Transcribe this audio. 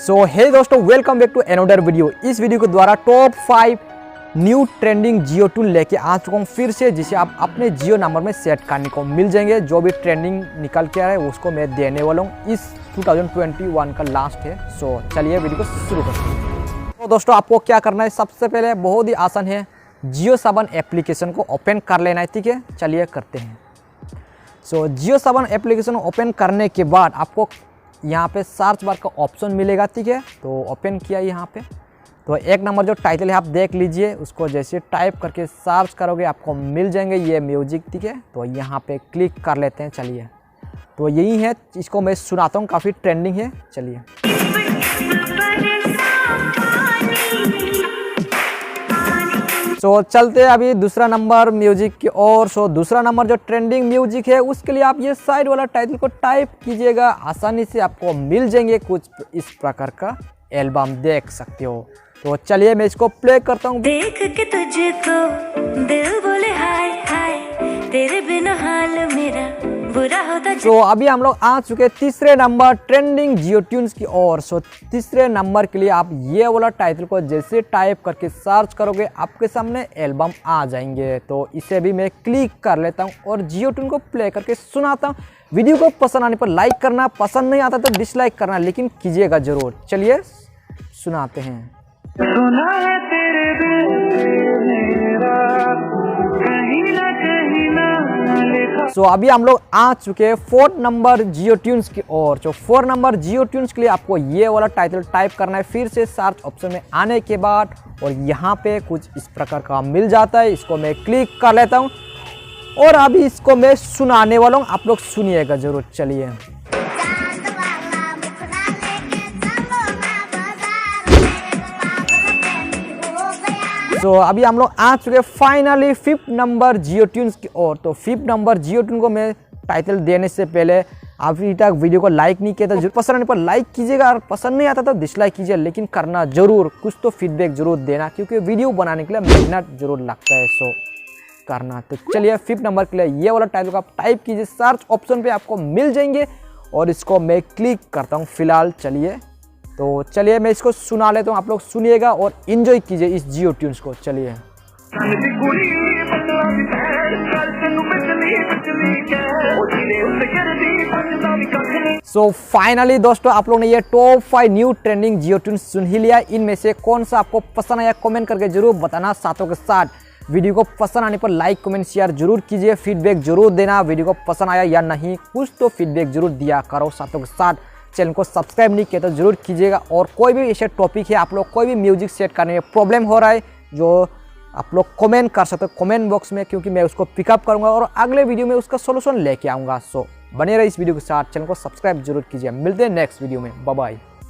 सो hey दोस्तों, welcome back to another video. इस video के द्वारा top 5 new trending Jio tune लेके आ चुका हूँ फिर से, जिसे आप अपने जियो नंबर में सेट करने को मिल जाएंगे। जो भी ट्रेंडिंग निकल के आ रहा है उसको मैं देने वाला हूँ। इस 2021 का लास्ट है। सो चलिए वीडियो को शुरू करते हैं। तो दोस्तों, आपको क्या करना है, सबसे पहले बहुत ही आसान है, जियो 7 एप्लीकेशन को ओपन कर लेना है। ठीक है, चलिए करते हैं। सो जियो 7 एप्लीकेशन ओपन करने के बाद आपको यहाँ पे सर्च बार का ऑप्शन मिलेगा। ठीक है, तो ओपन किया यहाँ पे, तो एक नंबर जो टाइटल है आप देख लीजिए, उसको जैसे टाइप करके सर्च करोगे आपको मिल जाएंगे ये म्यूजिक। ठीक है, तो यहाँ पे क्लिक कर लेते हैं। चलिए, तो यही है, इसको मैं सुनाता हूँ, काफ़ी ट्रेंडिंग है। चलिए, सो चलते हैं अभी दूसरा नंबर म्यूजिक की ओर। सो दूसरा नंबर जो ट्रेंडिंग म्यूजिक है उसके लिए आप ये साइड वाला टाइटल को टाइप कीजिएगा, आसानी से आपको मिल जाएंगे कुछ इस प्रकार का एल्बम, देख सकते हो। तो चलिए मैं इसको प्ले करता हूँ। देख के तुझको दिल बोले हाय हाय, तेरे बिना हाल मेरा बुरा होता। तो अभी हम लोग आ चुके तीसरे नंबर ट्रेंडिंग जियो ट्यून्स की ओर। सो तीसरे नंबर के लिए आप ये वाला टाइटल को जैसे टाइप करके सर्च करोगे आपके सामने एल्बम आ जाएंगे। तो इसे भी मैं क्लिक कर लेता हूँ और जियो ट्यून को प्ले करके सुनाता हूँ। वीडियो को पसंद आने पर लाइक करना, पसंद नहीं आता तो डिसलाइक करना, लेकिन कीजिएगा जरूर। चलिए सुनाते हैं। सुना है तेरे दिल मेरा कहीं ना कहीं ना लिखा। सो अभी हम लोग आ चुके हैं 4 नंबर जियो ट्यून्स की ओर। तो 4 नंबर जियो ट्यून्स के लिए आपको ये वाला टाइटल टाइप करना है फिर से सर्च ऑप्शन में आने के बाद, और यहाँ पे कुछ इस प्रकार का मिल जाता है। इसको मैं क्लिक कर लेता हूँ और अभी इसको मैं सुनाने वाला हूँ, आप लोग सुनिएगा जरूर। चलिए, तो अभी हम लोग आ चुके फाइनली 5th नंबर जियो ट्यून्स की ओर। तो 5th नंबर जियो ट्यून को मैं टाइटल देने से पहले अभी तक वीडियो को लाइक नहीं किया था, जरूर पसंद आने पर लाइक कीजिएगा, और पसंद नहीं आता तो डिसलाइक कीजिए, लेकिन करना जरूर, कुछ तो फीडबैक जरूर देना, क्योंकि वीडियो बनाने के लिए मेहनत जरूर लगता है। सो करना। तो चलिए 5th नंबर के लिए ये वाला टाइटल को आप टाइप कीजिए, सर्च ऑप्शन पर आपको मिल जाएंगे और इसको मैं क्लिक करता हूँ फिलहाल। चलिए, तो चलिए मैं इसको सुना लेता हूँ, आप लोग सुनिएगा और एंजॉय कीजिए इस जियो ट्यून्स को। चलिए, सो फाइनली दोस्तों, आप लोग ने ये टॉप 5 न्यू ट्रेंडिंग जियो ट्यून्स सुन ही लिया। इनमें से कौन सा आपको पसंद आया कमेंट करके जरूर बताना। साथों के साथ वीडियो को पसंद आने पर लाइक कमेंट शेयर जरूर कीजिए, फीडबैक जरूर देना, वीडियो को पसंद आया या नहीं, कुछ तो फीडबैक जरूर दिया करो। साथों के साथ चैनल को सब्सक्राइब नहीं किया तो जरूर कीजिएगा। और कोई भी ऐसे टॉपिक है, आप लोग कोई भी म्यूजिक सेट करने में प्रॉब्लम हो रहा है, जो आप लोग कमेंट कर सकते हो कमेंट बॉक्स में, क्योंकि मैं उसको पिकअप करूंगा और अगले वीडियो में उसका सोल्यूशन लेके आऊँगा। सो बने रहे इस वीडियो के साथ, चैनल को सब्सक्राइब जरूर कीजिए। मिलते हैं नेक्स्ट वीडियो में, बाय बाय।